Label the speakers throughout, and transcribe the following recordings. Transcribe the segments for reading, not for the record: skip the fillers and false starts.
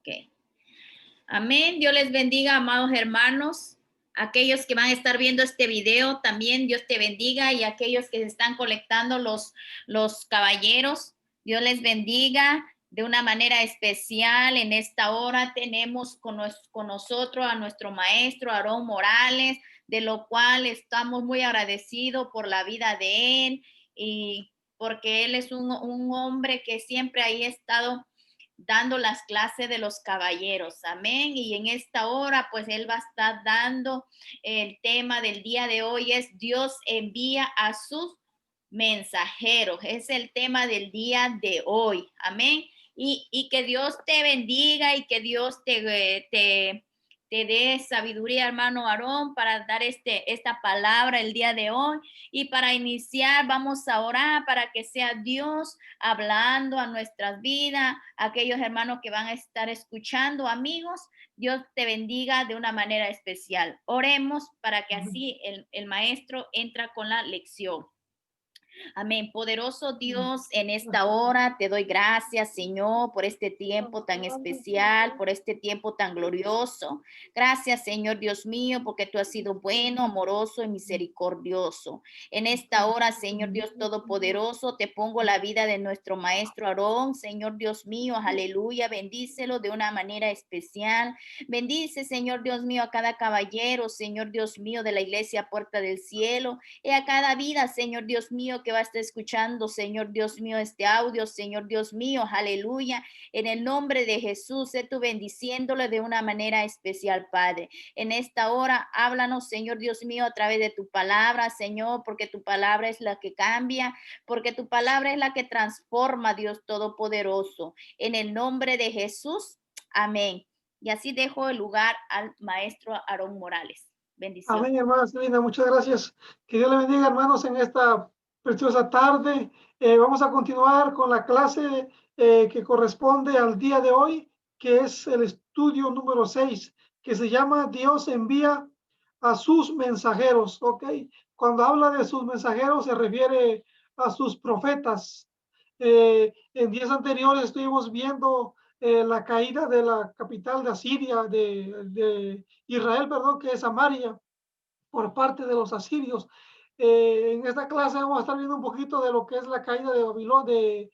Speaker 1: Ok. Amén. Dios les bendiga, amados hermanos. Aquellos que van a estar viendo este video, también Dios te bendiga. Y aquellos que se están colectando, los caballeros, Dios les bendiga de una manera especial. En esta hora tenemos con nosotros a nuestro maestro Aarón Morales, de lo cual estamos muy agradecidos por la vida de él y porque él es un hombre que siempre ahí ha estado dando las clases de los caballeros. Amén. Y en esta hora, pues él va a estar dando el tema del día de hoy es Dios envía a sus mensajeros. Es el tema del día de hoy. Amén. Y que Dios te bendiga y que Dios te dé sabiduría, hermano Aarón, para dar esta palabra el día de hoy. Y para iniciar, vamos a orar para que sea Dios hablando a nuestras vidas, aquellos hermanos que van a estar escuchando, amigos. Dios te bendiga de una manera especial. Oremos para que así el maestro entra con la lección. Amén. Poderoso Dios, en esta hora te doy gracias, Señor, por este tiempo tan especial, por este tiempo tan glorioso. Gracias, Señor Dios mío, porque tú has sido bueno, amoroso y misericordioso. En esta hora, Señor Dios Todopoderoso, te pongo la vida de nuestro maestro Aarón, Señor Dios mío, aleluya, bendícelo de una manera especial. Bendice, Señor Dios mío, a cada caballero, Señor Dios mío, de la iglesia Puerta del Cielo, y a cada vida, Señor Dios mío, que va a estar escuchando, Señor Dios mío, este audio, Señor Dios mío, aleluya. En el nombre de Jesús, sé tú bendiciéndole de una manera especial, Padre. En esta hora, háblanos, Señor Dios mío, a través de tu palabra, Señor, porque tu palabra es la que cambia, porque tu palabra es la que transforma, Dios Todopoderoso. En el nombre de Jesús, amén. Y así dejo el lugar al maestro Aarón Morales. Bendiciones.
Speaker 2: Amén, hermana Celina, muchas gracias. Que Dios le bendiga, hermanos, en esta preciosa tarde. Vamos a continuar con la clase que corresponde al día de hoy, que es el estudio número 6, que se llama Dios envía a sus mensajeros, ¿ok? Cuando habla de sus mensajeros se refiere a sus profetas. En días anteriores estuvimos viendo la caída de la capital de Asiria, de Israel, perdón, que es Samaria, por parte de los asirios. En esta clase vamos a estar viendo un poquito de lo que es la caída de Babilonia, de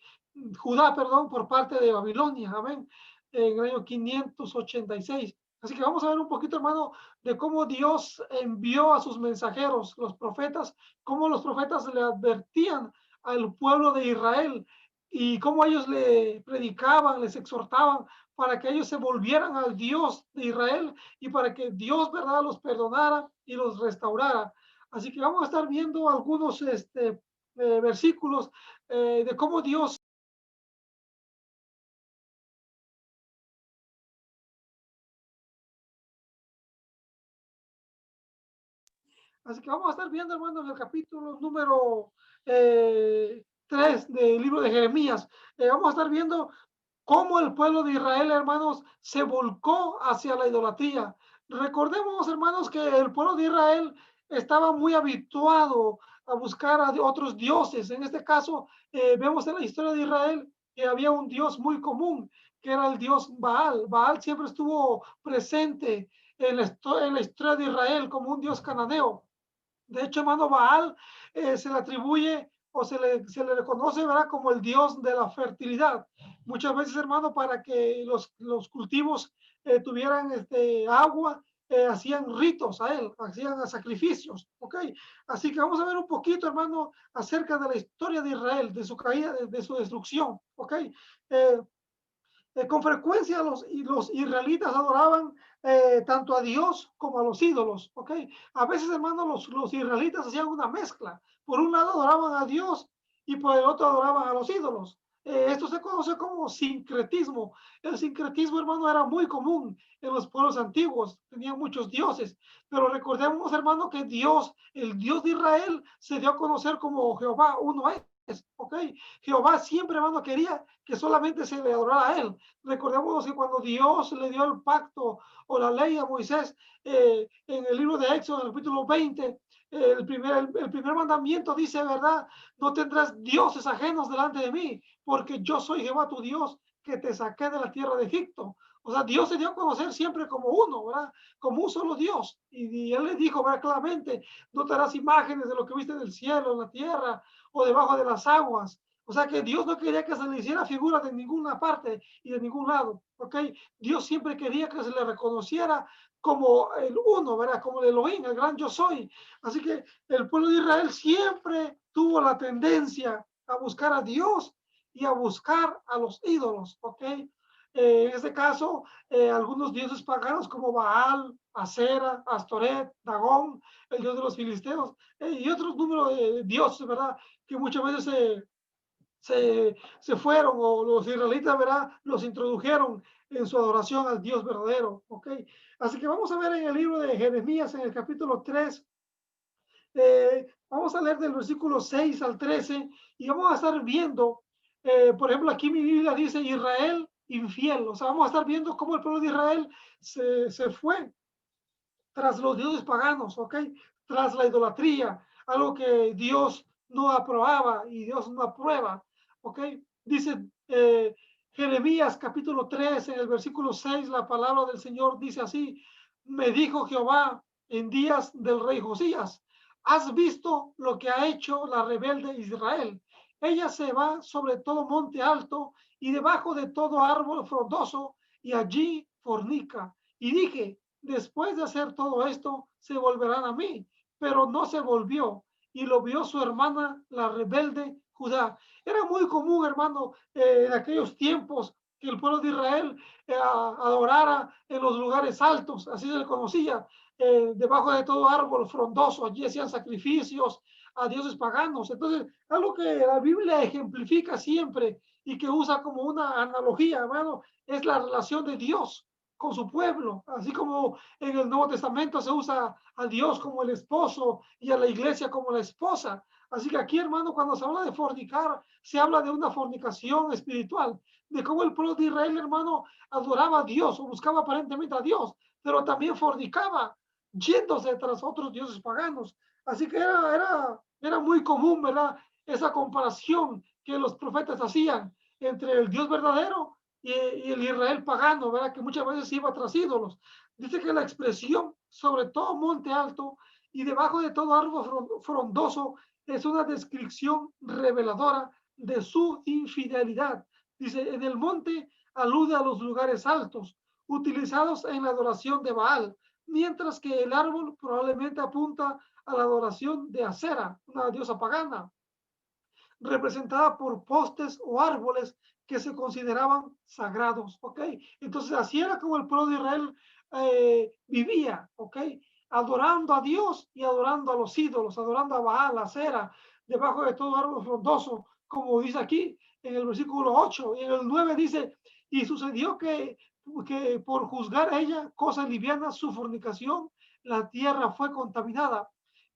Speaker 2: Judá, perdón, por parte de Babilonia, amén, en el año 586. Así que vamos a ver un poquito, hermano, de cómo Dios envió a sus mensajeros, los profetas, cómo los profetas le advertían al pueblo de Israel y cómo ellos le predicaban, les exhortaban para que ellos se volvieran al Dios de Israel y para que Dios, ¿verdad?, los perdonara y los restaurara. Así que vamos a estar viendo algunos versículos de cómo Dios. Así que vamos a estar viendo, hermano, en el capítulo número 3 del libro de Jeremías. Vamos a estar viendo cómo el pueblo de Israel, hermanos, se volcó hacia la idolatría. Recordemos, hermanos, que el pueblo de Israel estaba muy habituado a buscar a otros dioses. En este caso, vemos en la historia de Israel que había un dios muy común, que era el dios Baal. Baal siempre estuvo presente en la historia de Israel como un dios cananeo. De hecho, hermano, Baal se le atribuye o se le reconoce, ¿verdad?, como el dios de la fertilidad. Muchas veces, hermano, para que los cultivos tuvieran agua, hacían ritos a él, hacían sacrificios, ¿ok? Así que vamos a ver un poquito, hermano, acerca de la historia de Israel, de su caída, de su destrucción, ¿ok? Eh, con frecuencia los israelitas adoraban tanto a Dios como a los ídolos, ¿ok? A veces, hermanos, los israelitas hacían una mezcla. Por un lado adoraban a Dios y por el otro adoraban a los ídolos. Esto se conoce como sincretismo. El sincretismo, hermano, era muy común en los pueblos antiguos. Tenían muchos dioses. Pero recordemos, hermano, que Dios, el Dios de Israel, se dio a conocer como Jehová, uno es, ¿ok? Jehová siempre, hermano, quería que solamente se le adorara a él. Recordemos que cuando Dios le dio el pacto o la ley a Moisés en el libro de Éxodo, en el capítulo 20, el primer mandamiento dice, ¿verdad? No tendrás dioses ajenos delante de mí, porque yo soy Jehová tu Dios, que te saqué de la tierra de Egipto. O sea, Dios se dio a conocer siempre como uno, ¿verdad? Como un solo Dios. Y él le dijo, ¿verdad? Claramente, no te harás imágenes de lo que viste en el cielo, en la tierra o debajo de las aguas. O sea que Dios no quería que se le hiciera figura de ninguna parte y de ningún lado, ¿ok? Dios siempre quería que se le reconociera como el uno, ¿verdad? Como el Elohim, el gran yo soy. Así que el pueblo de Israel siempre tuvo la tendencia a buscar a Dios y a buscar a los ídolos, ¿ok? En este caso, algunos dioses paganos como Baal, Acera, Astoret, Dagón, el dios de los filisteos, y otros números de dioses, ¿verdad? Que muchas veces se fueron o los israelitas, ¿verdad? Los introdujeron en su adoración al Dios verdadero, ¿ok? Así que vamos a ver en el libro de Jeremías, en el capítulo 3, vamos a leer del versículo 6 al 13 y vamos a estar viendo, por ejemplo, aquí mi Biblia dice Israel infiel, o sea, vamos a estar viendo cómo el pueblo de Israel se fue tras los dioses paganos, ¿ok? Tras la idolatría, algo que Dios no aprobaba y Dios no aprueba, ¿ok? Dice Jeremías capítulo 3, en el versículo 6, la palabra del Señor dice así, me dijo Jehová en días del rey Josías, ¿has visto lo que ha hecho la rebelde Israel? Ella se va sobre todo monte alto y debajo de todo árbol frondoso y allí fornica. Y dije, después de hacer todo esto, se volverán a mí, pero no se volvió. Y lo vio su hermana, la rebelde Judá. Era muy común, hermano, en aquellos tiempos que el pueblo de Israel adorara en los lugares altos, así se le conocía, debajo de todo árbol frondoso, allí hacían sacrificios a dioses paganos. Entonces, algo que la Biblia ejemplifica siempre y que usa como una analogía, hermano, es la relación de Dios con su pueblo, así como en el Nuevo Testamento se usa a Dios como el esposo y a la iglesia como la esposa. Así que aquí, hermano, cuando se habla de fornicar, se habla de una fornicación espiritual, de cómo el pueblo de Israel, hermano, adoraba a Dios o buscaba aparentemente a Dios, pero también fornicaba, yéndose tras otros dioses paganos. Así que era muy común, ¿verdad? Esa comparación que los profetas hacían entre el Dios verdadero y el Israel pagano, ¿verdad? Que muchas veces iba tras ídolos. Dice que la expresión, sobre todo monte alto y debajo de todo árbol frondoso, es una descripción reveladora de su infidelidad. Dice, en el monte alude a los lugares altos, utilizados en la adoración de Baal, mientras que el árbol probablemente apunta a la adoración de Acera, una diosa pagana representada por postes o árboles que se consideraban sagrados, ¿ok? Entonces así era como el pueblo de Israel vivía, ¿ok? Adorando a Dios y adorando a los ídolos, adorando a Baal, a Cera, debajo de todo árbol frondoso, como dice aquí en el versículo 8, y en el 9 dice, y sucedió que por juzgar a ella cosas livianas su fornicación, la tierra fue contaminada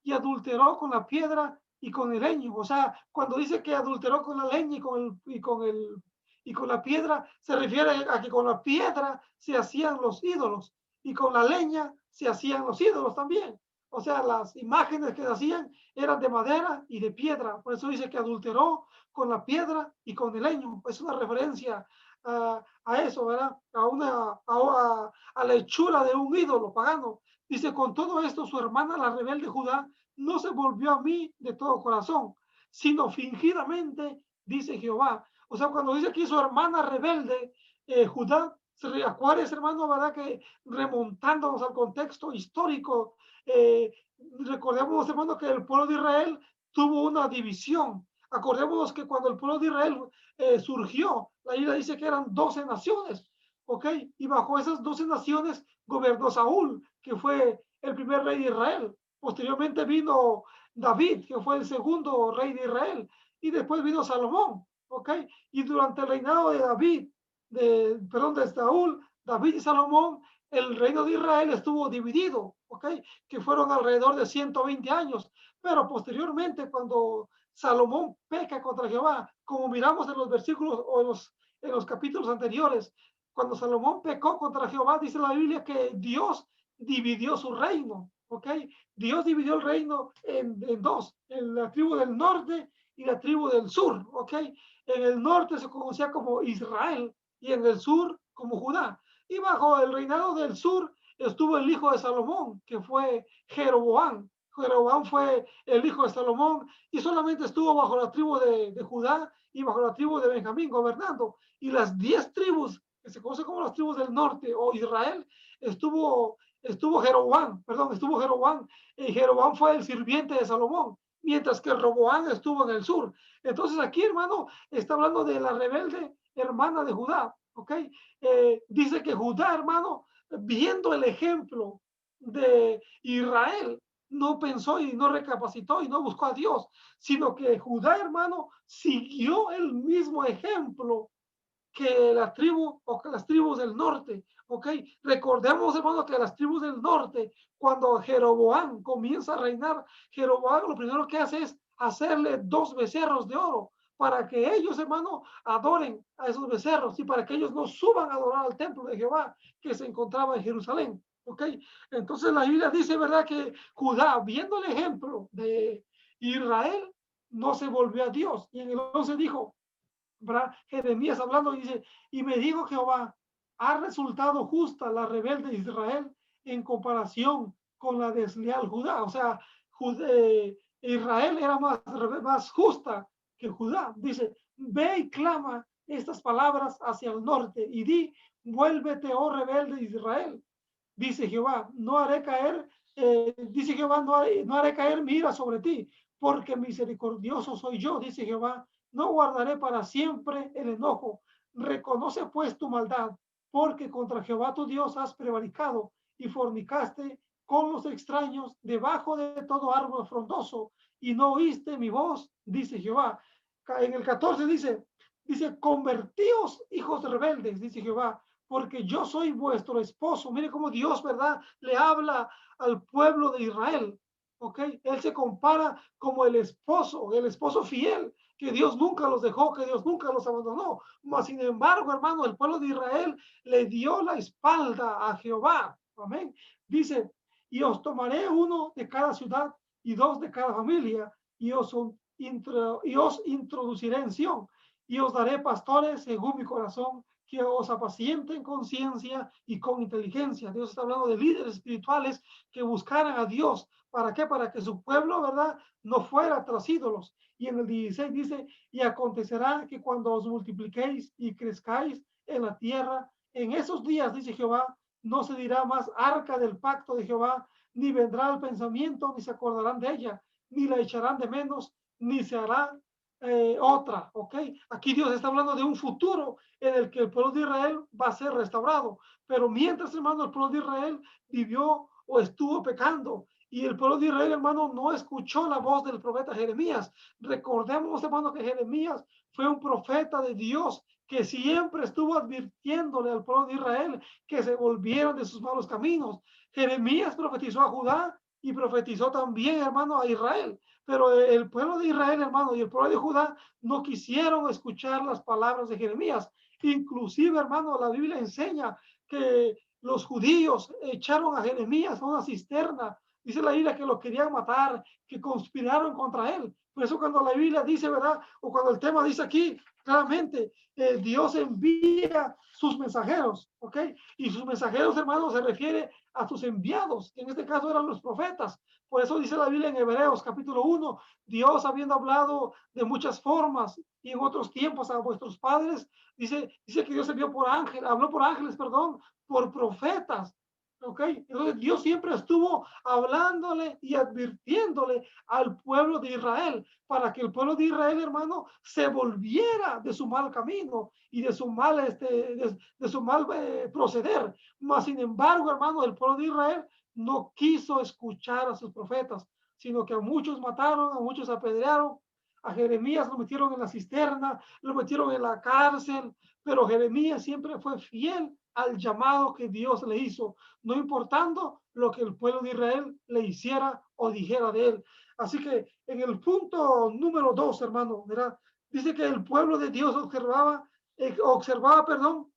Speaker 2: y adulteró con la piedra y con el leño. O sea, cuando dice que adulteró con la leña y con la piedra, se refiere a que con la piedra se hacían los ídolos y con la leña se hacían los ídolos también. O sea, las imágenes que se hacían eran de madera y de piedra. Por eso dice que adulteró con la piedra y con el leño. Es una referencia a eso, ¿verdad? A la hechura de un ídolo pagano. Dice, con todo esto, su hermana, la rebelde Judá, no se volvió a mí de todo corazón, sino fingidamente, dice Jehová. O sea, cuando dice aquí su hermana rebelde, Judá, se acuerdas, hermano, ¿verdad? Que remontándonos al contexto histórico, recordemos, hermano, que el pueblo de Israel tuvo una división. Acordémonos que cuando el pueblo de Israel surgió, la Biblia dice que eran 12 naciones, ¿ok? Y bajo esas 12 naciones gobernó Saúl, que fue el primer rey de Israel. Posteriormente vino David, que fue el segundo rey de Israel, y después vino Salomón, ¿ok? Y durante el reinado de David, de Saúl, David y Salomón, el reino de Israel estuvo dividido, ¿ok? Que fueron alrededor de 120 años, pero posteriormente cuando Salomón peca contra Jehová, como miramos en los versículos o en los capítulos anteriores, cuando Salomón pecó contra Jehová, dice la Biblia que Dios dividió su reino, ¿ok? Dios dividió el reino en dos, en la tribu del norte y la tribu del sur, ¿ok? En el norte se conocía como Israel y en el sur como Judá. Y bajo el reinado del sur estuvo el hijo de Salomón, que fue Jeroboam. Jeroboam fue el hijo de Salomón y solamente estuvo bajo la tribu de Judá y bajo la tribu de Benjamín gobernando. Y las 10 tribus, que se conocen como las tribus del norte o Israel, estuvo Jeroboam, perdón, estuvo Jeroboam. Y Jeroboam fue el sirviente de Salomón, mientras que Roboam estuvo en el sur. Entonces aquí, hermano, está hablando de la rebelde hermana de Judá, ¿ok? Dice que Judá, hermano, viendo el ejemplo de Israel, no pensó y no recapacitó y no buscó a Dios, sino que Judá, hermano, siguió el mismo ejemplo que la tribu o que las tribus del norte, ¿ok? Recordemos, hermano, que las tribus del norte, cuando Jeroboam comienza a reinar, Jeroboam lo primero que hace es hacerle 2 becerros de oro para que ellos, hermano, adoren a esos becerros y para que ellos no suban a adorar al templo de Jehová que se encontraba en Jerusalén, ¿ok? Entonces la Biblia dice, ¿verdad? Que Judá, viendo el ejemplo de Israel, no se volvió a Dios. Y en el 11 dijo, ¿verdad? Jeremías hablando dice, y me dijo Jehová, ha resultado justa la rebelde de Israel en comparación con la desleal Judá. O sea, Israel era más justa que Judá. Dice, ve y clama estas palabras hacia el norte y di, vuélvete, oh rebelde de Israel. Dice Jehová, no haré caer, dice Jehová, no haré caer mi ira sobre ti, porque misericordioso soy yo, dice Jehová, no guardaré para siempre el enojo. Reconoce pues tu maldad, porque contra Jehová tu Dios has prevaricado y fornicaste con los extraños debajo de todo árbol frondoso y no oíste mi voz, dice Jehová. En el 14 dice, convertíos hijos rebeldes, dice Jehová, porque yo soy vuestro esposo. Mire cómo Dios, ¿verdad? Le habla al pueblo de Israel. ¿Ok? Él se compara como el esposo fiel, que Dios nunca los dejó, que Dios nunca los abandonó. Mas, sin embargo, hermano, el pueblo de Israel le dio la espalda a Jehová. Amén. Dice, y os tomaré uno de cada ciudad y 2 de cada familia, y os introduciré en Sión, y os daré pastores según mi corazón, que os apacienten con ciencia y con inteligencia. Dios está hablando de líderes espirituales que buscaran a Dios. ¿Para qué? Para que su pueblo, ¿verdad? No fuera tras ídolos. Y en el 16 dice, y acontecerá que cuando os multipliquéis y crezcáis en la tierra, en esos días, dice Jehová, no se dirá más arca del pacto de Jehová, ni vendrá el pensamiento, ni se acordarán de ella, ni la echarán de menos, ni se hará otra, ¿ok? Aquí Dios está hablando de un futuro en el que el pueblo de Israel va a ser restaurado, pero mientras, hermano, el pueblo de Israel vivió o estuvo pecando y el pueblo de Israel, hermano, no escuchó la voz del profeta Jeremías. Recordemos, hermano, que Jeremías fue un profeta de Dios que siempre estuvo advirtiéndole al pueblo de Israel que se volvieran de sus malos caminos. Jeremías profetizó a Judá y profetizó también, hermano, a Israel. Pero el pueblo de Israel, hermano, y el pueblo de Judá no quisieron escuchar las palabras de Jeremías. Inclusive, hermano, la Biblia enseña que los judíos echaron a Jeremías a una cisterna. Dice la Biblia que lo querían matar, que conspiraron contra él. Por eso cuando la Biblia dice, ¿verdad? O cuando el tema dice aquí, claramente, Dios envía sus mensajeros, ¿ok? Y sus mensajeros, hermanos, se refiere a sus enviados, que en este caso eran los profetas. Por eso dice la Biblia en Hebreos capítulo 1, Dios habiendo hablado de muchas formas y en otros tiempos a vuestros padres, dice que Dios envió por ángeles, habló por ángeles, perdón, por profetas. ¿Ok? Entonces Dios siempre estuvo hablándole y advirtiéndole al pueblo de Israel para que el pueblo de Israel, hermano, se volviera de su mal camino y de su mal, de su mal proceder. Mas, sin embargo, hermano, el pueblo de Israel no quiso escuchar a sus profetas, sino que a muchos mataron, a muchos apedrearon, a Jeremías lo metieron en la cisterna, lo metieron en la cárcel, pero Jeremías siempre fue fiel al llamado que Dios le hizo, no importando lo que el pueblo de Israel le hiciera o dijera de él. Así que en el punto número 2, hermano, ¿verdad? Dice que el pueblo de Dios observaba, perdón,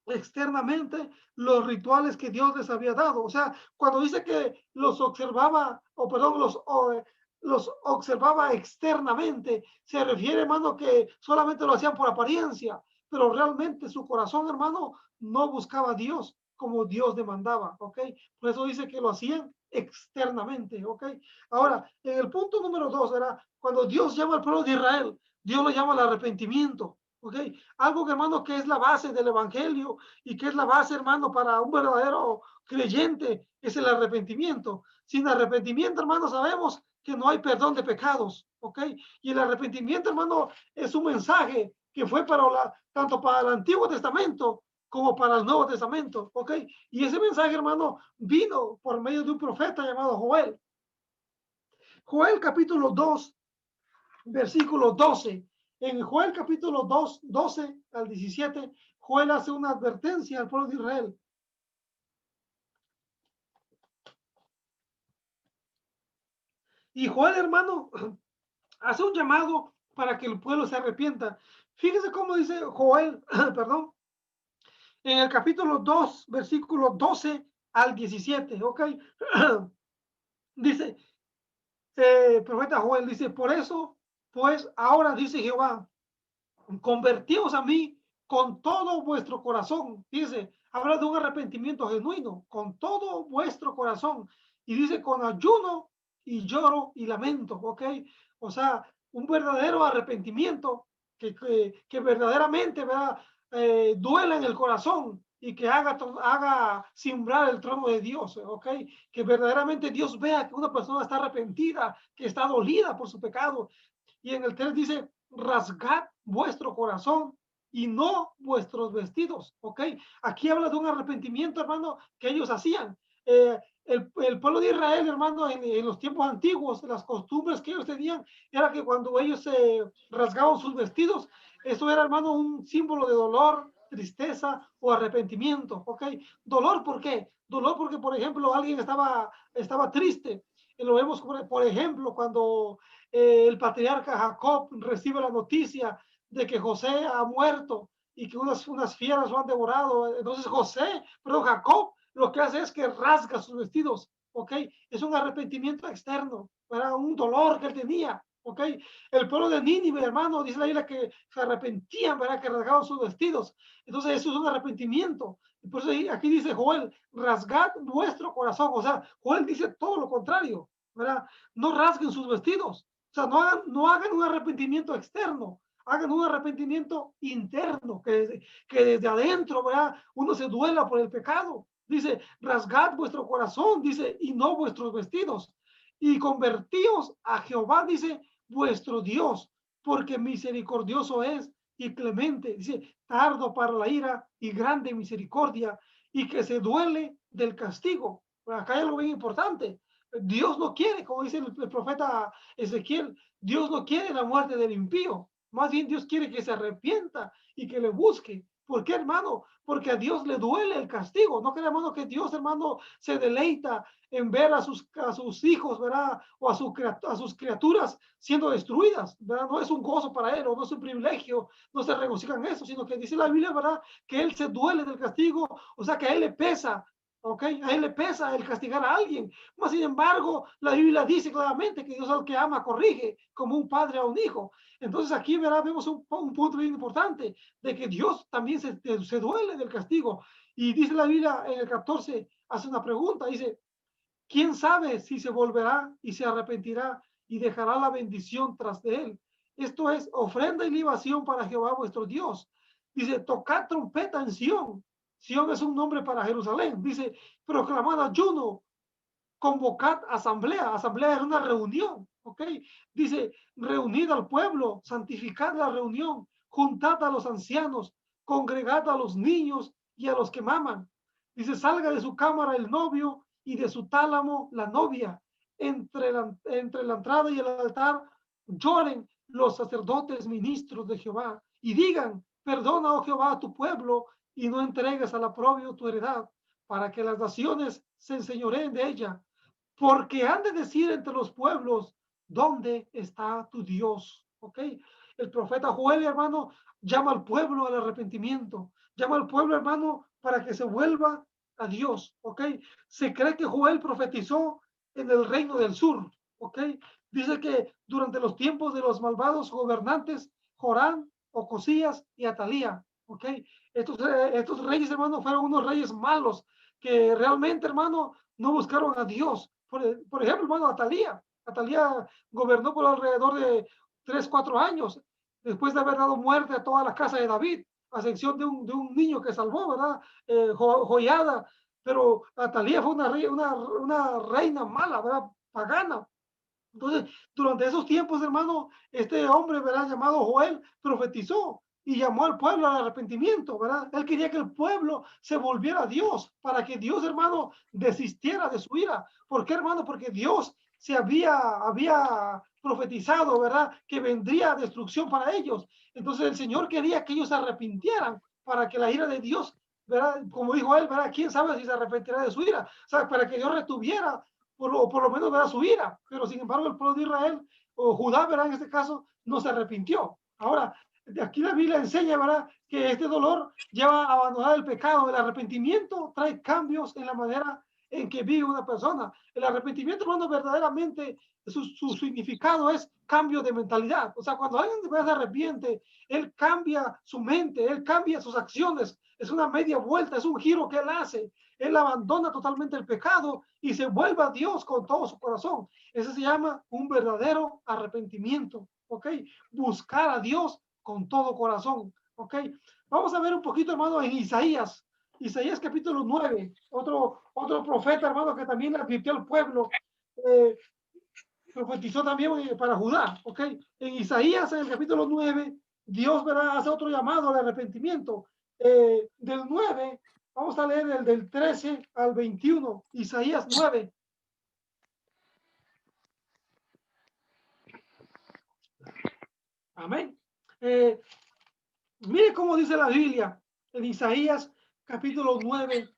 Speaker 2: externamente los rituales que Dios les había dado. O sea, cuando dice que los observaba, o perdón, los observaba externamente, se refiere, hermano, que solamente lo hacían por apariencia, pero realmente su corazón, hermano, no buscaba a Dios como Dios demandaba, ¿ok? Por eso dice que lo hacían externamente, ¿ok? Ahora, en el punto número 2, ¿verdad? Cuando Dios llama al pueblo de Israel, Dios lo llama al arrepentimiento, ¿ok? Algo que, hermano, que es la base del evangelio y que es la base, hermano, para un verdadero creyente, es el arrepentimiento. Sin arrepentimiento, hermano, sabemos que no hay perdón de pecados, ¿ok? Y el arrepentimiento, hermano, es un mensaje que fue tanto para el Antiguo Testamento como para el Nuevo Testamento, ¿ok? Y ese mensaje, hermano, vino por medio de un profeta llamado Joel. Joel capítulo 2, versículo 12. En Joel capítulo 2, 12 al 17, Joel hace una advertencia al pueblo de Israel. Y Joel, hermano, hace un llamado para que el pueblo se arrepienta. Fíjese cómo dice Joel, perdón, en el capítulo 2, versículo 12 al 17, ¿ok? Dice, profeta Joel dice, por eso, pues ahora dice Jehová, convertíos a mí con todo vuestro corazón. Dice, habla de un arrepentimiento genuino, con todo vuestro corazón. Y dice, con ayuno y lloro y lamento, ¿ok? O sea, un verdadero arrepentimiento que verdaderamente, ¿verdad? Duela en el corazón y que haga simbrar el trono de Dios, ¿ok? Que verdaderamente Dios vea que una persona está arrepentida, que está dolida por su pecado. Y en el 3 dice, rasgad vuestro corazón y no vuestros vestidos, ¿ok? Aquí habla de un arrepentimiento, hermano, que ellos hacían. El pueblo de Israel, hermano, en los tiempos antiguos, las costumbres que ellos tenían era que cuando ellos se rasgaban sus vestidos, eso era, hermano, un símbolo de dolor, tristeza o arrepentimiento, ¿ok? Dolor, ¿por qué? Dolor porque, por ejemplo, alguien estaba triste. Y lo vemos, por ejemplo, cuando el patriarca Jacob recibe la noticia de que José ha muerto y que unas fieras lo han devorado. Entonces Jacob, lo que hace es que rasga sus vestidos, ¿ok? Es un arrepentimiento externo, era un dolor que él tenía, ¿ok? El pueblo de Nínive, hermano, dice la Biblia que se arrepentían, ¿verdad? Que rasgaban sus vestidos. Entonces eso es un arrepentimiento. Por eso aquí dice Joel, rasgad vuestro corazón. O sea, Joel dice todo lo contrario, ¿verdad? No rasguen sus vestidos. O sea, no hagan un arrepentimiento externo, hagan un arrepentimiento interno, que desde adentro, ¿verdad? Uno se duela por el pecado. Dice, rasgad vuestro corazón, dice, y no vuestros vestidos. Y convertíos a Jehová, dice, vuestro Dios, porque misericordioso es y clemente, dice, tardo para la ira y grande misericordia, y que se duele del castigo. Acá hay algo bien importante. Dios no quiere, como dice el profeta Ezequiel, Dios no quiere la muerte del impío, más bien Dios quiere que se arrepienta y que le busque. ¿Por qué, hermano? Porque a Dios le duele el castigo. No cree, hermano, que Dios, hermano, se deleita en ver a sus hijos, ¿verdad? O a sus criaturas siendo destruidas, ¿verdad? No es un gozo para él, o no es un privilegio, no se regocija en eso, sino que dice la Biblia, ¿verdad? Que él se duele del castigo, o sea, que a él le pesa, ¿ok? A él le pesa el castigar a alguien. Mas, sin embargo, la Biblia dice claramente que Dios al que ama corrige, como un padre a un hijo. Entonces aquí, ¿verdad? Vemos un punto bien importante, de que Dios también se duele del castigo. Y dice la Biblia en el 14, hace una pregunta, dice, ¿quién sabe si se volverá y se arrepentirá y dejará la bendición tras de él? Esto es ofrenda y libación para Jehová vuestro Dios. Dice, tocad trompeta en Sión. Sión es un nombre para Jerusalén. Dice, proclamad ayuno, convocad asamblea. Asamblea era una reunión, ¿ok? Dice, reunid al pueblo, santificad la reunión, juntad a los ancianos, congregad a los niños y a los que maman. Dice, salga de su cámara el novio y de su tálamo la novia. Entre la entrada y el altar lloren los sacerdotes ministros de Jehová y digan, perdona, oh Jehová, a tu pueblo y no entregues al aprobio tu heredad, para que las naciones se enseñoreen de ella, porque han de decir entre los pueblos, ¿dónde está tu Dios? ¿Ok? El profeta Joel, hermano, llama al pueblo al arrepentimiento, llama al pueblo, hermano, para que se vuelva a Dios, ¿ok? Se cree que Joel profetizó en el reino del sur, ¿ok? Dice que durante los tiempos de los malvados gobernantes Jorán, Ocosías y Atalía, ¿ok? Estos reyes, hermano, fueron unos reyes malos que realmente, hermano, no buscaron a Dios. Por ejemplo, hermano, Atalía gobernó por alrededor de 3, 4 años, después de haber dado muerte a toda la casa de David, a excepción de un niño que salvó, ¿verdad? Joiada, pero Atalía fue una reina mala, ¿verdad? Pagana. Entonces, durante esos tiempos, hermano, este hombre, ¿verdad? Llamado Joel, profetizó y llamó al pueblo al arrepentimiento, ¿verdad? Él quería que el pueblo se volviera a Dios, para que Dios, hermano, desistiera de su ira. ¿Por qué, hermano? Porque Dios había profetizado, ¿verdad? Que vendría destrucción para ellos. Entonces, el Señor quería que ellos se arrepintieran para que la ira de Dios, ¿verdad? Como dijo él, ¿verdad? ¿Quién sabe si se arrepentirá de su ira? O sea, para que Dios retuviera por lo menos verá su ira, pero sin embargo el pueblo de Israel, o Judá, verá en este caso, no se arrepintió. Ahora, de aquí la Biblia enseña, ¿verdad? Que este dolor lleva a abandonar el pecado. El arrepentimiento trae cambios en la manera en que vive una persona. El arrepentimiento, hermano, verdaderamente, su significado es cambio de mentalidad. O sea, cuando alguien se arrepiente, él cambia su mente, él cambia sus acciones. Es una media vuelta, es un giro que él hace. Él abandona totalmente el pecado y se vuelve a Dios con todo su corazón. Eso se llama un verdadero arrepentimiento, ¿ok? Buscar a Dios con todo corazón, ¿ok? Vamos a ver un poquito, hermano, en Isaías. Isaías capítulo 9, otro profeta, hermano, que también advirtió al pueblo, eh, profetizó también para Judá, ¿ok? En Isaías, en el capítulo 9, Dios, ¿verdad? Hace otro llamado al arrepentimiento. Del 9, vamos a leer el del 13 al 21, Isaías 9. Amén. Mire cómo dice la Biblia en Isaías capítulo 9,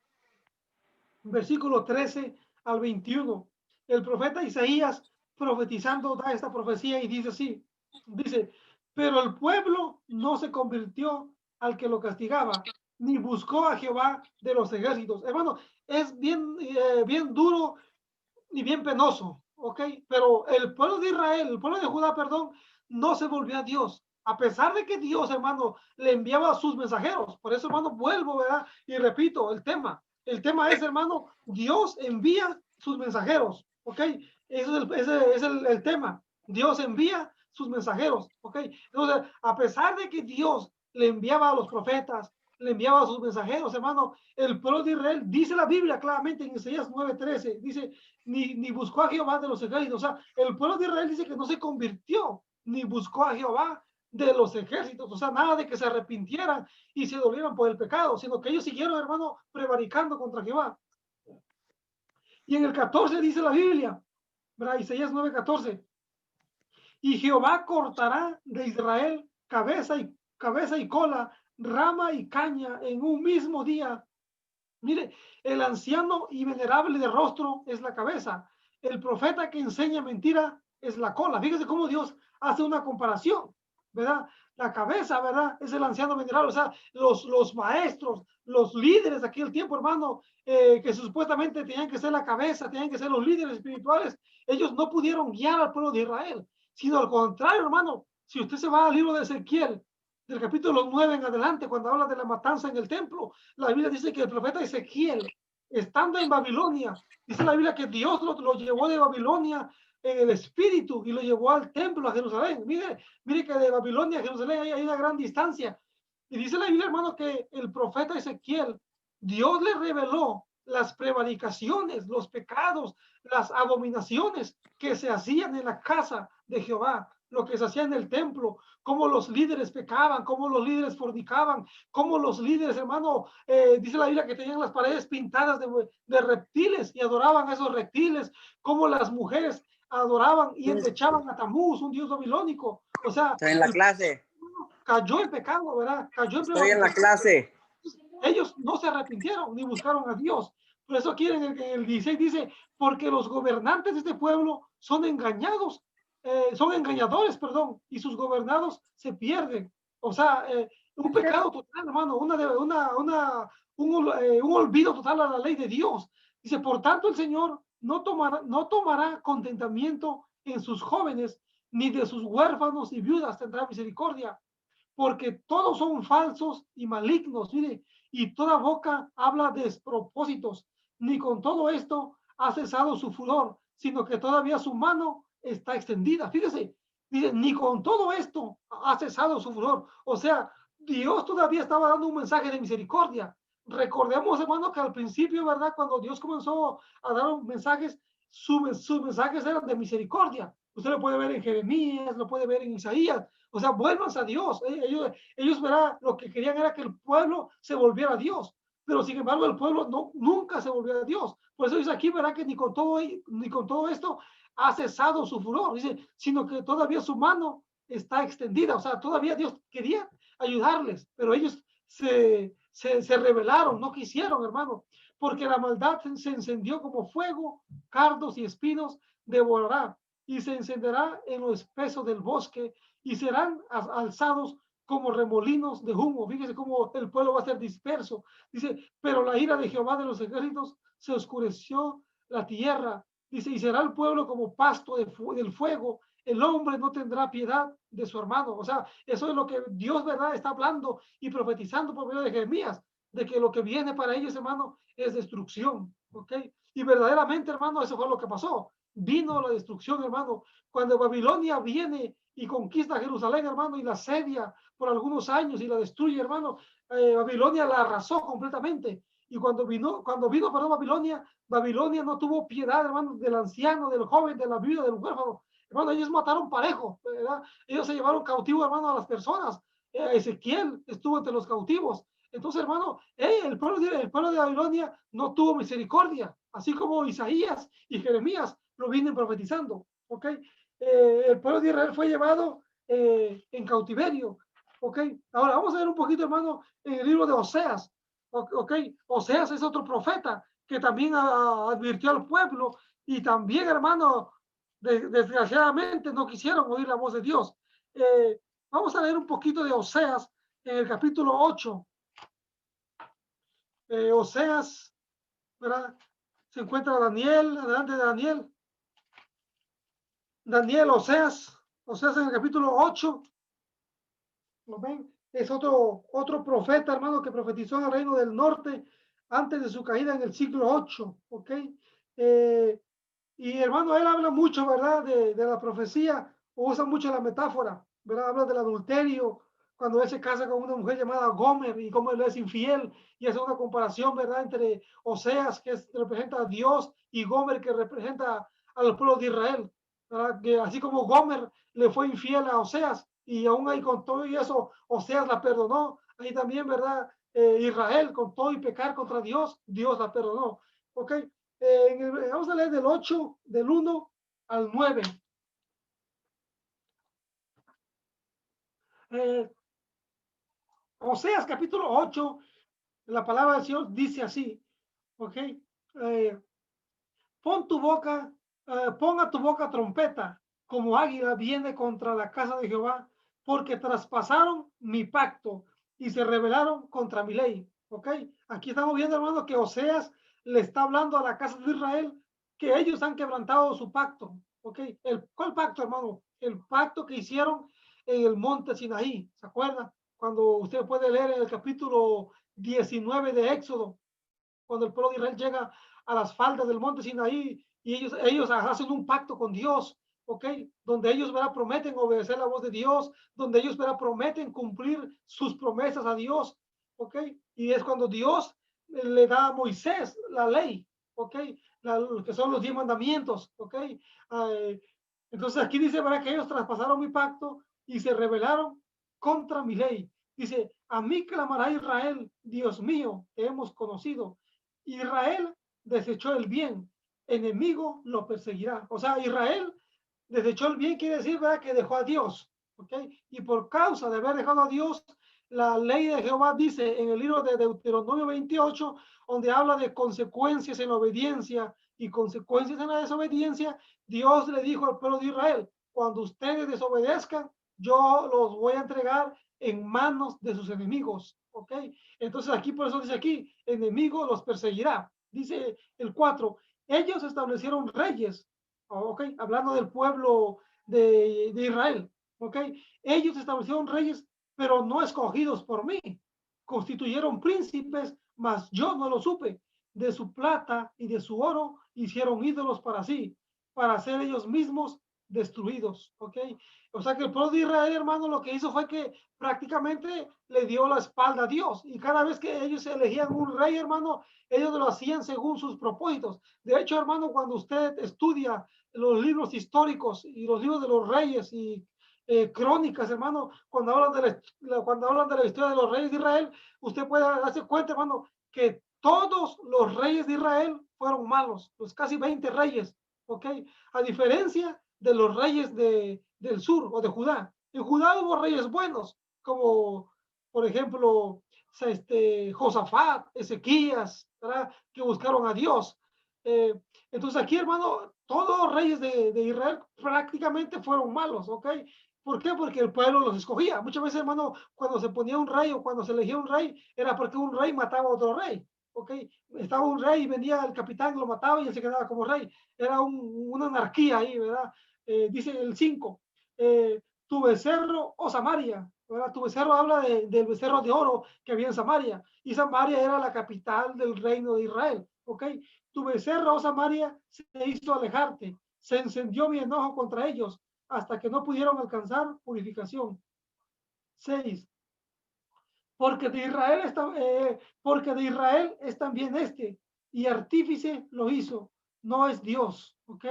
Speaker 2: versículo 13 al 21. El profeta Isaías profetizando da esta profecía y dice así, dice, pero el pueblo no se convirtió al que lo castigaba, ni buscó a Jehová de los ejércitos. Hermano, es bien duro y bien penoso, ¿ok? Pero el pueblo de Israel, el pueblo de Judá, perdón, no se volvió a Dios. A pesar de que Dios, hermano, le enviaba a sus mensajeros. Por eso, hermano, vuelvo, ¿verdad? Y repito el tema. El tema es, hermano, Dios envía sus mensajeros, ¿ok? Ese es el tema. Dios envía sus mensajeros, ¿ok? Entonces, a pesar de que Dios le enviaba a los profetas, le enviaba a sus mensajeros, hermano, el pueblo de Israel, dice la Biblia claramente en Isaías 9:13, dice, ni buscó a Jehová de los ejércitos. O sea, el pueblo de Israel dice que no se convirtió, ni buscó a Jehová de los ejércitos. O sea, nada de que se arrepintieran y se dolieran por el pecado, sino que ellos siguieron, hermano, prevaricando contra Jehová. Y en el 14 dice la Biblia, ¿verdad? Isaías 9:14, y Jehová cortará de Israel cabeza y cola, rama y caña en un mismo día. Mire, el anciano y venerable de rostro es la cabeza. El profeta que enseña mentira es la cola. Fíjese cómo Dios hace una comparación, ¿verdad? La cabeza, ¿verdad? Es el anciano venerable. O sea, los maestros, los líderes de aquel tiempo, hermano, que supuestamente tenían que ser la cabeza, tenían que ser los líderes espirituales, ellos no pudieron guiar al pueblo de Israel, sino al contrario, hermano. Si usted se va al libro de Ezequiel, del capítulo 9 en adelante, cuando habla de la matanza en el templo, la Biblia dice que el profeta Ezequiel, estando en Babilonia, dice la Biblia que Dios lo llevó de Babilonia en el espíritu y lo llevó al templo, a Jerusalén. Mire que de Babilonia a Jerusalén hay una gran distancia. Y dice la Biblia, hermano, que el profeta Ezequiel, Dios le reveló las prevaricaciones, los pecados, las abominaciones que se hacían en la casa de Jehová, lo que se hacía en el templo, cómo los líderes pecaban, cómo los líderes fornicaban, cómo los líderes, hermano, dice la Biblia que tenían las paredes pintadas de reptiles y adoraban a esos reptiles, cómo las mujeres adoraban y endechaban a Tamuz, un dios babilónico. O sea,
Speaker 3: estoy en la clase.
Speaker 2: Cayó el pecado, ¿verdad? Cayó en
Speaker 3: Estoy en la
Speaker 2: prevaricación.
Speaker 3: clase.
Speaker 2: Ellos no se arrepintieron ni buscaron a Dios. Por eso aquí en el 16 dice, porque los gobernantes de este pueblo son engañados, son engañadores, perdón, y sus gobernados se pierden. O sea, un pecado total, hermano, un olvido total a la ley de Dios. Dice, por tanto, el Señor no tomará contentamiento en sus jóvenes, ni de sus huérfanos y viudas tendrá misericordia, porque todos son falsos y malignos, mire, y toda boca habla despropósitos. Ni con todo esto ha cesado su furor, sino que todavía su mano está extendida. Fíjese, dice, ni con todo esto ha cesado su furor. O sea, Dios todavía estaba dando un mensaje de misericordia. Recordemos, hermano, que al principio, ¿verdad? Cuando Dios comenzó a dar mensajes, sus mensajes eran de misericordia. Usted lo puede ver en Jeremías, lo puede ver en Isaías. O sea, vuelvan a Dios. Ellos ¿verdad? Lo que querían era que el pueblo se volviera a Dios. Pero sin embargo, el pueblo no, nunca se volvió a Dios. Por eso dice aquí, ¿verdad? Que ni con todo esto ha cesado su furor. Dice, sino que todavía su mano está extendida. O sea, todavía Dios quería ayudarles, pero ellos se rebelaron, no quisieron, hermano, porque la maldad se encendió como fuego, cardos y espinos devorará, y se encenderá en lo espeso del bosque, y serán alzados como remolinos de humo. Fíjese cómo el pueblo va a ser disperso. Dice, pero la ira de Jehová de los ejércitos se oscureció la tierra. Dice, y será el pueblo como pasto del fuego. El hombre no tendrá piedad de su hermano. O sea, eso es lo que Dios, ¿verdad?, está hablando y profetizando por medio de Jeremías, de que lo que viene para ellos, hermano, es destrucción. ¿Ok? Y verdaderamente, hermano, eso fue lo que pasó. Vino la destrucción, hermano. Cuando Babilonia viene y conquista Jerusalén, hermano, y la asedia por algunos años y la destruye, hermano, Babilonia la arrasó completamente. Y cuando vino para Babilonia, Babilonia no tuvo piedad, hermano, del anciano, del joven, de la viuda, del huérfano. Hermano, ellos mataron parejo, ¿verdad? Ellos se llevaron cautivo, hermano, a las personas. Ezequiel estuvo entre los cautivos. Entonces, hermano, el pueblo de Babilonia no tuvo misericordia, así como Isaías y Jeremías lo vienen profetizando. ¿Ok? El pueblo de Israel fue llevado en cautiverio. ¿Ok? Ahora vamos a ver un poquito, hermano, en el libro de Oseas. ¿Ok? Oseas es otro profeta que también advirtió al pueblo y también, hermano, desgraciadamente no quisieron oír la voz de Dios. Vamos a leer un poquito de Oseas en el capítulo 8. Oseas, ¿verdad? Se encuentra Daniel, adelante de Daniel. Daniel, Oseas en el capítulo 8. ¿Lo ven? Es otro profeta, hermano, que profetizó en el reino del norte antes de su caída en el siglo 8. ¿Ok? Y hermano, él habla mucho, ¿verdad? De la profecía, usa mucho la metáfora, ¿verdad? Habla del adulterio, cuando él se casa con una mujer llamada Gomer y cómo él es infiel, y hace una comparación, ¿verdad? Entre Oseas, representa a Dios, y Gomer, que representa al pueblo de Israel, ¿verdad? Que así como Gomer le fue infiel a Oseas, y aún ahí con todo y eso, Oseas la perdonó, ahí también, ¿verdad? Israel con todo y pecar contra Dios, Dios la perdonó. ¿Ok? Vamos a leer del 8, del 1 al 9. Oseas capítulo 8, la palabra del Señor dice así, ¿ok? Ponga tu boca trompeta, como águila viene contra la casa de Jehová, porque traspasaron mi pacto y se rebelaron contra mi ley, ¿ok? Aquí estamos viendo, hermano, que Oseas le está hablando a la casa de Israel que ellos han quebrantado su pacto, ¿ok? ¿Cuál pacto, hermano? El pacto que hicieron en el monte Sinaí, ¿se acuerda? Cuando usted puede leer en el capítulo 19 de Éxodo, cuando el pueblo de Israel llega a las faldas del monte Sinaí y ellos hacen un pacto con Dios, ¿ok? Donde ellos, ¿verdad?, prometen obedecer la voz de Dios, donde ellos, ¿verdad?, prometen cumplir sus promesas a Dios, ¿ok? Y es cuando Dios le da a Moisés la ley, ¿ok? Que son los 10 mandamientos, ¿ok? Entonces aquí dice, ¿verdad?, que ellos traspasaron mi pacto y se rebelaron contra mi ley. Dice, a mí clamará Israel, Dios mío, te hemos conocido. Israel desechó el bien, enemigo lo perseguirá. O sea, Israel desechó el bien, quiere decir, ¿verdad?, que dejó a Dios. ¿Ok? Y por causa de haber dejado a Dios, la ley de Jehová dice en el libro de Deuteronomio 28, donde habla de consecuencias en la obediencia y consecuencias en la desobediencia, Dios le dijo al pueblo de Israel, cuando ustedes desobedezcan, yo los voy a entregar en manos de sus enemigos. ¿Ok? Entonces aquí, por eso dice aquí, enemigo los perseguirá. Dice el 4, ellos establecieron reyes. ¿Ok? Hablando del pueblo de Israel. ¿Ok? Ellos establecieron reyes pero no escogidos por mí. Constituyeron príncipes, mas yo no lo supe. De su plata y de su oro hicieron ídolos para sí, para ser ellos mismos destruidos. ¿Ok? O sea que el pueblo de Israel, hermano, lo que hizo fue que prácticamente le dio la espalda a Dios. Y cada vez que ellos elegían un rey, hermano, ellos lo hacían según sus propósitos. De hecho, hermano, cuando usted estudia los libros históricos y los libros de los reyes y crónicas, hermano, cuando hablan de la historia de los reyes de Israel, usted puede darse cuenta, hermano, que todos los reyes de Israel fueron malos, los casi 20 reyes, ¿ok? A diferencia de los reyes del sur o de Judá. En Judá hubo reyes buenos, como por ejemplo Josafat, Ezequías, ¿verdad? Que buscaron a Dios. Entonces aquí, hermano, todos los reyes de Israel prácticamente fueron malos, ¿ok? ¿Por qué? Porque el pueblo los escogía. Muchas veces, hermano, cuando se ponía un rey o cuando se elegía un rey, era porque un rey mataba a otro rey. ¿Ok? Estaba un rey y venía el capitán, lo mataba y él se quedaba como rey. Era una anarquía ahí, ¿verdad? Dice el 5, tu becerro, o Samaria, ¿verdad? Tu becerro habla del becerro de oro que había en Samaria. Y Samaria era la capital del reino de Israel. ¿Ok? Tu becerro, oh Samaria, se hizo alejarte. Se encendió mi enojo contra ellos hasta que no pudieron alcanzar purificación. 6. Porque de Israel es también y artífice lo hizo, no es Dios, ¿ok?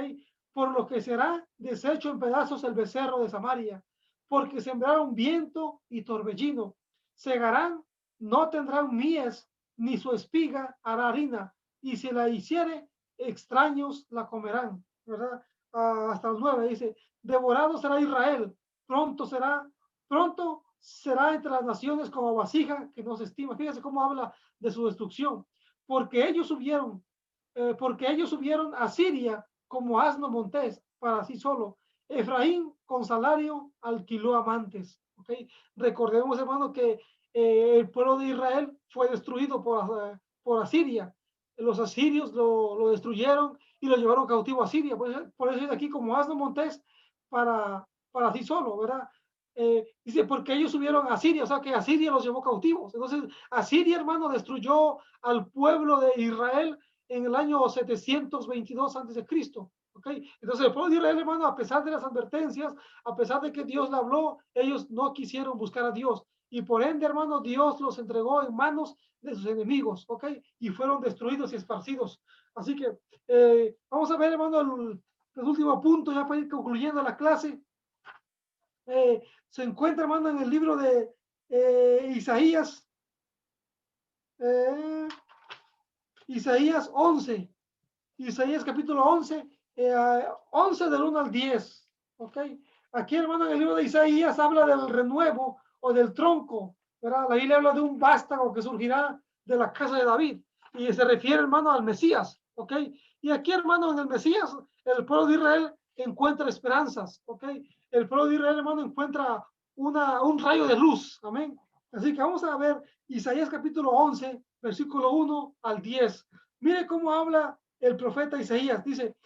Speaker 2: Por lo que será deshecho en pedazos el becerro de Samaria, porque sembraron viento y torbellino, segarán, no tendrán mies, ni su espiga hará harina, y si la hiciere, extraños la comerán, ¿verdad? Hasta el 9 dice, devorado será Israel, pronto será entre las naciones como vasija que no se estima. Fíjese cómo habla de su destrucción. Porque ellos subieron a Siria como asno montés para sí solo. Efraín con salario alquiló amantes. ¿Okay? Recordemos, hermano, que el pueblo de Israel fue destruido por Asiria. Los asirios lo destruyeron y lo llevaron cautivo a Siria. Por eso es aquí como asno montés para sí solo, ¿verdad? Dice, porque ellos subieron a Siria, o sea que Asiria los llevó cautivos. Entonces, Asiria, hermano, destruyó al pueblo de Israel en el año 722 antes de Cristo. ¿Okay? Entonces, el pueblo de Israel, hermano, a pesar de las advertencias, a pesar de que Dios le habló, ellos no quisieron buscar a Dios. Y por ende, hermano, Dios los entregó en manos de sus enemigos, ¿ok? Y fueron destruidos y esparcidos. Así que vamos a ver, hermano, el último punto, ya para ir concluyendo la clase. Se encuentra, hermano, en el libro de Isaías, Isaías 11, Isaías capítulo 11, 11 del 1 al 10. ¿Ok? Aquí, hermano, en el libro de Isaías habla del renuevo o del tronco, ¿verdad? La Biblia habla de un vástago que surgirá de la casa de David y se refiere, hermano, al Mesías. ¿Ok? Y aquí, hermano, en el Mesías, el pueblo de Israel encuentra esperanzas. ¿Ok? El pueblo de Israel, hermano, encuentra un rayo de luz. Amén. Así que vamos a ver Isaías capítulo 11, versículo 1 al 10. Mire cómo habla el profeta Isaías. Dice,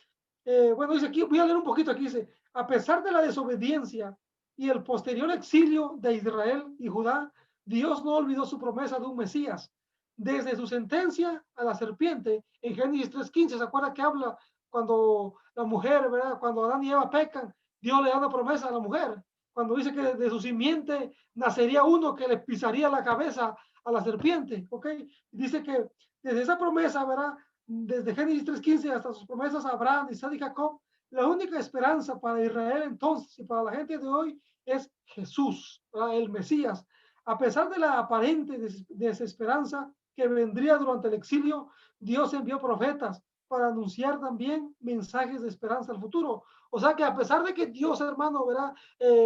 Speaker 2: bueno, dice aquí, voy a leer un poquito aquí, dice, a pesar de la desobediencia y el posterior exilio de Israel y Judá, Dios no olvidó su promesa de un Mesías. Desde su sentencia a la serpiente, en Génesis 3:15, ¿se acuerda que habla cuando la mujer, ¿verdad? Cuando Adán y Eva pecan, Dios le da una promesa a la mujer. Cuando dice que de su simiente nacería uno que le pisaría la cabeza a la serpiente, ¿ok? Dice que desde esa promesa, ¿verdad? Desde Génesis 3:15 hasta sus promesas a Abraham, Isaac y Jacob, la única esperanza para Israel entonces y para la gente de hoy es Jesús, ¿verdad? El Mesías. A pesar de la aparente desesperanza que vendría durante el exilio, Dios envió profetas para anunciar también mensajes de esperanza al futuro. O sea que a pesar de que Dios, hermano, ¿verdad?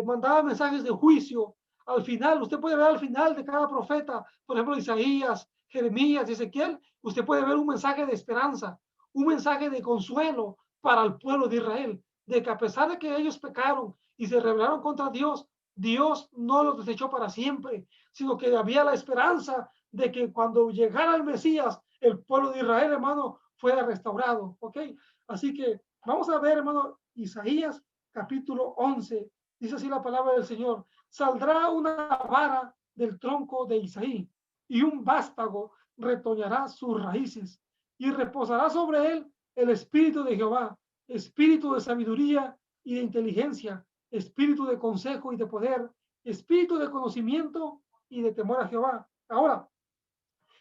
Speaker 2: Mandaba mensajes de juicio, al final, usted puede ver al final de cada profeta, por ejemplo, Isaías, Jeremías, Ezequiel, usted puede ver un mensaje de esperanza, un mensaje de consuelo para el pueblo de Israel, de que a pesar de que ellos pecaron y se rebelaron contra Dios, Dios no los desechó para siempre, sino que había la esperanza de que cuando llegara el Mesías, el pueblo de Israel, hermano, fuera restaurado, ¿ok? Así que vamos a ver, hermano, Isaías capítulo 11, dice así la palabra del Señor. saldrá una vara del tronco de Isaí, y un vástago retoñará sus raíces, y reposará sobre él el espíritu de Jehová, espíritu de sabiduría y de inteligencia, espíritu de consejo y de poder, espíritu de conocimiento y de temor a Jehová. Ahora,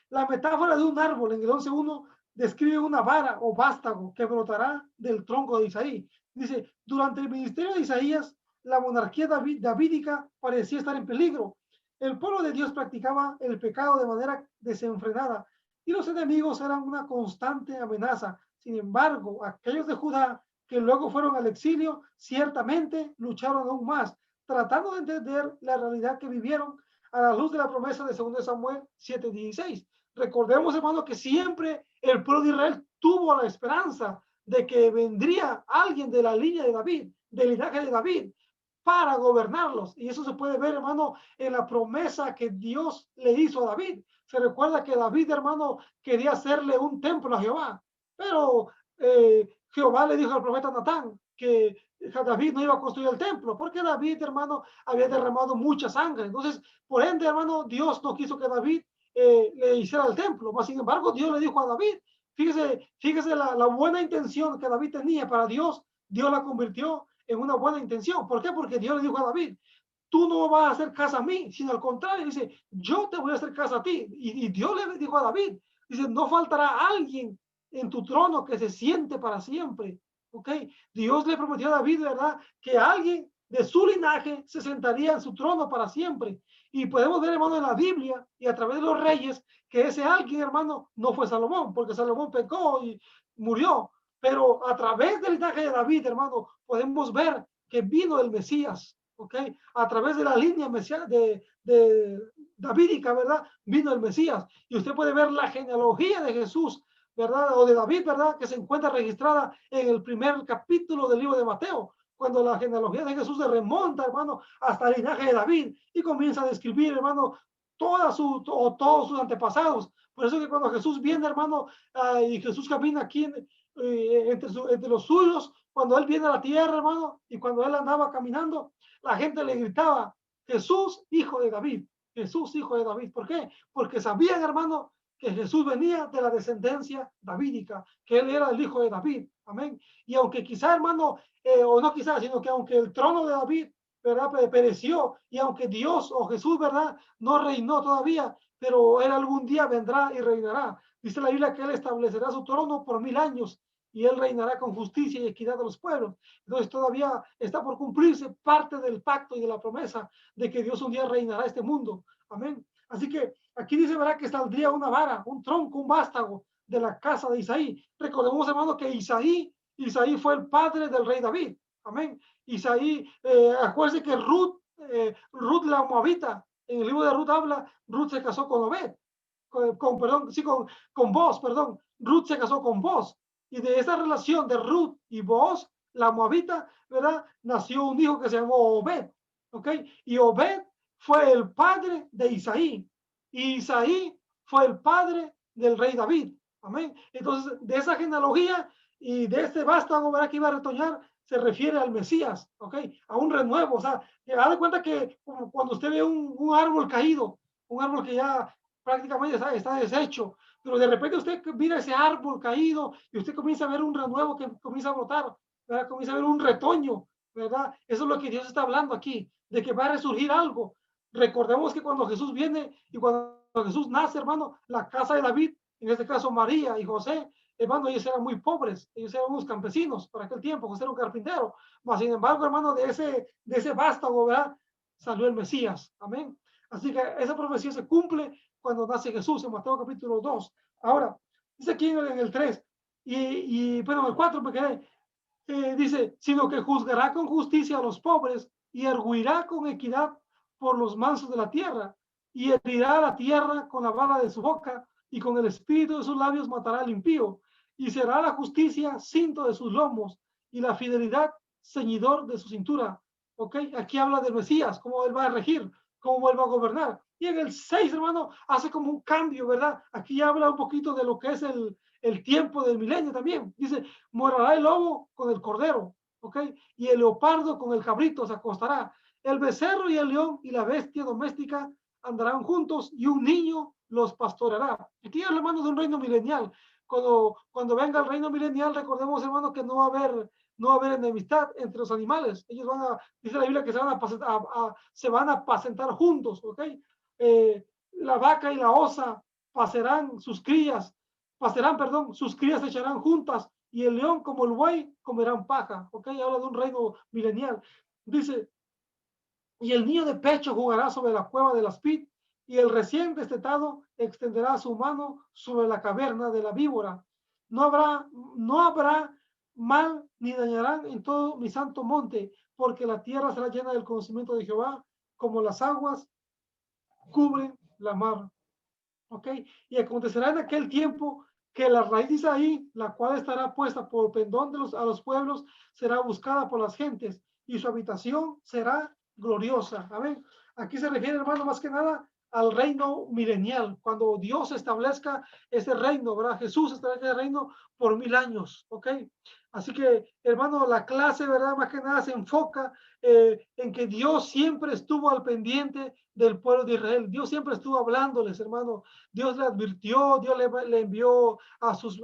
Speaker 2: la metáfora de un árbol en el 11.1 describe una vara o vástago que brotará del tronco de Isaí. Dice, durante el ministerio de Isaías, la monarquía davídica parecía estar en peligro. El pueblo de Dios practicaba el pecado de manera desenfrenada y los enemigos eran una constante amenaza. Sin embargo, aquellos de Judá que luego fueron al exilio, ciertamente lucharon aún más, tratando de entender la realidad que vivieron a la luz de la promesa de 2 Samuel 7:16. Recordemos, hermano, que siempre el pueblo de Israel tuvo la esperanza de que vendría alguien de la línea de David, del linaje de David, para gobernarlos. Y eso se puede ver, hermano, en la promesa que Dios le hizo a David. Se recuerda que David, hermano, quería hacerle un templo a Jehová, pero Jehová le dijo al profeta Natán que David no iba a construir el templo, porque David, hermano, había derramado mucha sangre. Entonces, por ende, hermano, Dios no quiso que David le hiciera el templo. Mas, sin embargo, Dios le dijo a David, fíjese la buena intención que David tenía para Dios, Dios la convirtió en una buena intención. ¿Por qué? Porque Dios le dijo a David, tú no vas a hacer caso a mí, sino al contrario, dice, yo te voy a hacer caso a ti. Y Dios le dijo a David, dice, no faltará alguien en tu trono que se siente para siempre. ¿Ok? Dios le prometió a David, ¿verdad? Que alguien de su linaje se sentaría en su trono para siempre. Y podemos ver, hermano, en la Biblia y a través de los reyes, que ese alguien, hermano, no fue Salomón, porque Salomón pecó y murió. Pero a través del linaje de David, hermano, podemos ver que vino el Mesías, ¿ok? A través de la línea de davídica, ¿verdad? Vino el Mesías. Y usted puede ver la genealogía de Jesús, ¿verdad? O de David, ¿verdad? Que se encuentra registrada en el primer capítulo del libro de Mateo, cuando la genealogía de Jesús se remonta, hermano, hasta el linaje de David y comienza a describir, hermano, todos sus antepasados. Por eso que cuando Jesús viene, hermano, y Jesús camina aquí entre los suyos, cuando él viene a la tierra, hermano, y cuando él andaba caminando, la gente le gritaba, Jesús, hijo de David, Jesús, hijo de David. ¿Por qué? Porque sabían, hermano, que Jesús venía de la descendencia davídica, que él era el hijo de David. Amén. Y aunque quizá, hermano, o no quizá, sino que aunque el trono de David, ¿verdad? Pereció, y aunque Dios o Jesús, ¿verdad? No reinó todavía, pero él algún día vendrá y reinará. Dice la Biblia que él establecerá su trono por 1000 años y él reinará con justicia y equidad de los pueblos. Entonces todavía está por cumplirse parte del pacto y de la promesa de que Dios un día reinará este mundo. Amén. Así que aquí dice, ¿verdad? Que saldría una vara, un tronco, un vástago de la casa de Isaí. Recordemos, hermano, que Isaí fue el padre del rey David. Amén. Isaí, acuérdense que Ruth la Moabita, en el libro de Ruth habla, Ruth se casó con Obed, perdón, sí, con Boaz, perdón. Ruth se casó con Boaz. Y de esa relación de Ruth y Boaz, la Moabita, ¿verdad? Nació un hijo que se llamó Obed. ¿Ok? Y Obed fue el padre de Isaí. Y Isaí fue el padre del rey David. Amén. Entonces, de esa genealogía y de este vástago, ¿verdad? Que iba a retoñar, se refiere al Mesías, ¿ok? A un renuevo. O sea, haz de cuenta que cuando usted ve un árbol caído, un árbol que ya prácticamente está deshecho, pero de repente usted mira ese árbol caído y usted comienza a ver un renuevo que comienza a brotar, ¿verdad? Comienza a ver un retoño, ¿verdad? Eso es lo que Dios está hablando aquí, de que va a resurgir algo. Recordemos que cuando Jesús viene y cuando Jesús nace, hermano, la casa de David, en este caso María y José, hermano, ellos eran muy pobres, ellos eran unos campesinos para aquel tiempo, José era un carpintero, mas sin embargo, hermano, de ese vástago, ¿verdad? Salió el Mesías, amén. Así que esa profecía se cumple cuando nace Jesús en Mateo capítulo 2. Ahora, dice aquí en el 3, bueno, en el 4 me quedé, dice, sino que juzgará con justicia a los pobres y arguirá con equidad por los mansos de la tierra y herirá la tierra con la vara de su boca y con el espíritu de sus labios matará al impío y será la justicia cinto de sus lomos y la fidelidad ceñidor de su cintura. ¿Ok? Aquí habla del Mesías, cómo él va a regir, cómo él va a gobernar. Y en el 6, hermano, hace como un cambio, ¿verdad? Aquí habla un poquito de lo que es el tiempo del milenio también. Dice, morará el lobo con el cordero, ¿ok? Y el leopardo con el cabrito se acostará. El becerro y el león y la bestia doméstica andarán juntos y un niño los pastoreará. Aquí es, hermano, de un reino milenial. Cuando venga el reino milenial, recordemos, hermano, que no va a haber enemistad entre los animales. Ellos dice la Biblia que se van a apacentar juntos, ¿ok? La vaca y la osa pasarán sus crías, perdón, sus crías se echarán juntas y el león como el buey comerán paja, ¿ok? Habla de un reino milenial. Dice, y el niño de pecho jugará sobre la cueva del aspid, y el recién destetado extenderá su mano sobre la caverna de la víbora. No habrá mal ni dañarán en todo mi santo monte, porque la tierra será llena del conocimiento de Jehová, como las aguas cubren la mar. ¿Ok? Y acontecerá en aquel tiempo que la raíz de Isaí, la cual estará puesta por pendón a los pueblos, será buscada por las gentes y su habitación será gloriosa. Amén. Aquí se refiere, hermano, más que nada al reino milenial, cuando Dios establezca ese reino, ¿verdad? Jesús establece el reino por 1000 años, ¿ok? Así que, hermano, la clase, ¿verdad? Más que nada se enfoca en que Dios siempre estuvo al pendiente del pueblo de Israel. Dios siempre estuvo hablándoles, hermano. Dios le advirtió, Dios le envió a sus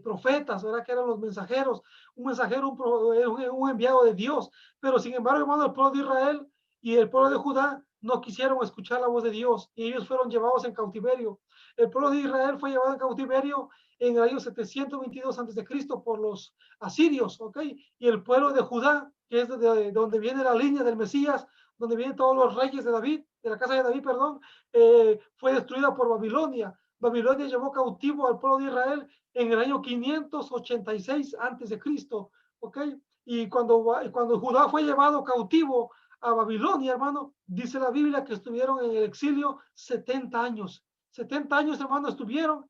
Speaker 2: profetas, ¿verdad? Que eran los mensajeros, un mensajero, un enviado de Dios. Pero sin embargo, hermano, el pueblo de Israel y el pueblo de Judá no quisieron escuchar la voz de Dios y ellos fueron llevados en cautiverio. El pueblo de Israel fue llevado en cautiverio en el año 722 a.C. por los asirios, ¿ok? Y el pueblo de Judá, que es de donde viene la línea del Mesías, donde vienen todos los reyes de David, de la casa de David, perdón, fue destruida por Babilonia. Babilonia llevó cautivo al pueblo de Israel en el año 586 antes de Cristo, ¿ok? Y cuando Judá fue llevado cautivo a Babilonia, hermano, dice la Biblia que estuvieron en el exilio 70 años. 70 años, hermano, estuvieron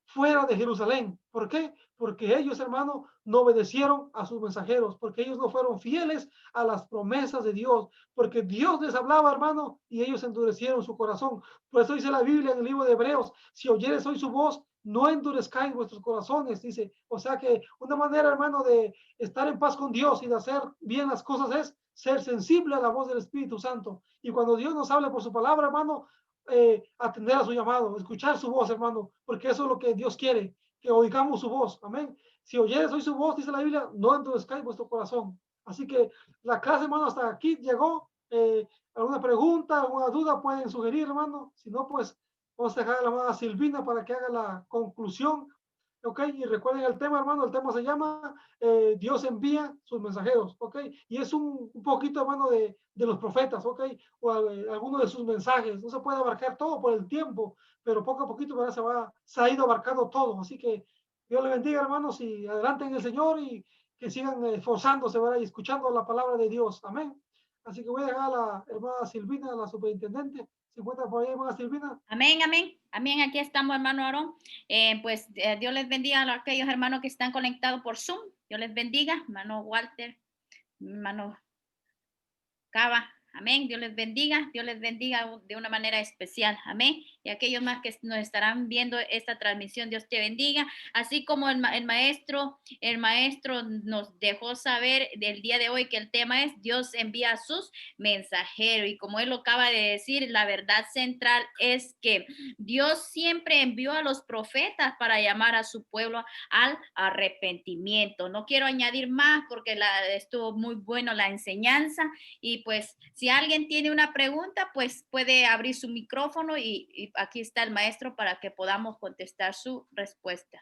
Speaker 2: fuera de Jerusalén. ¿Por qué? Porque ellos, hermano, no obedecieron a sus mensajeros, porque ellos no fueron fieles a las promesas de Dios, porque Dios les hablaba, hermano, y ellos endurecieron su corazón. Por eso dice la Biblia en el libro de Hebreos, si oyeres hoy su voz, no endurezcáis vuestros corazones, dice. O sea que una manera, hermano, de estar en paz con Dios y de hacer bien las cosas es ser sensible a la voz del Espíritu Santo. Y cuando Dios nos habla por su palabra, hermano, atender a su llamado, escuchar su voz, hermano, porque eso es lo que Dios quiere, que oigamos su voz. Amén. Si oyeres hoy su voz, dice la Biblia, no endurezcáis vuestro corazón. Así que la clase, hermano, hasta aquí llegó. ¿Alguna pregunta, alguna duda pueden sugerir, hermano? Si no, pues vamos a dejar a la hermana Silvina para que haga la conclusión. Ok, y recuerden el tema, hermano, el tema se llama Dios envía sus mensajeros, ok, y es un poquito, hermano, de los profetas, ok, o alguno de sus mensajes. No se puede abarcar todo por el tiempo, pero poco a poquito, ¿verdad? Se ha ido abarcando todo. Así que Dios le bendiga, hermanos, y adelante en el Señor y que sigan esforzándose, ¿verdad? Y escuchando la palabra de Dios. Amén. Así que voy a dejar a la hermana Silvina, la superintendente. ¿Se encuentra por ahí, hermana Silvina?
Speaker 1: Amén, amén. Amén, aquí estamos, hermano Aarón. Dios les bendiga a aquellos hermanos que están conectados por Zoom. Dios les bendiga, hermano Walter, hermano Cava. Amén. Dios les bendiga de una manera especial. Amén. Y aquellos más que nos estarán viendo esta transmisión, Dios te bendiga. Así como el maestro nos dejó saber del día de hoy que el tema es Dios envía a sus mensajeros. Y como él lo acaba de decir, la verdad central es que Dios siempre envió a los profetas para llamar a su pueblo al arrepentimiento. No quiero añadir más porque estuvo muy bueno la enseñanza. Y pues si alguien tiene una pregunta, pues puede abrir su micrófono y aquí está el maestro para que podamos contestar su respuesta.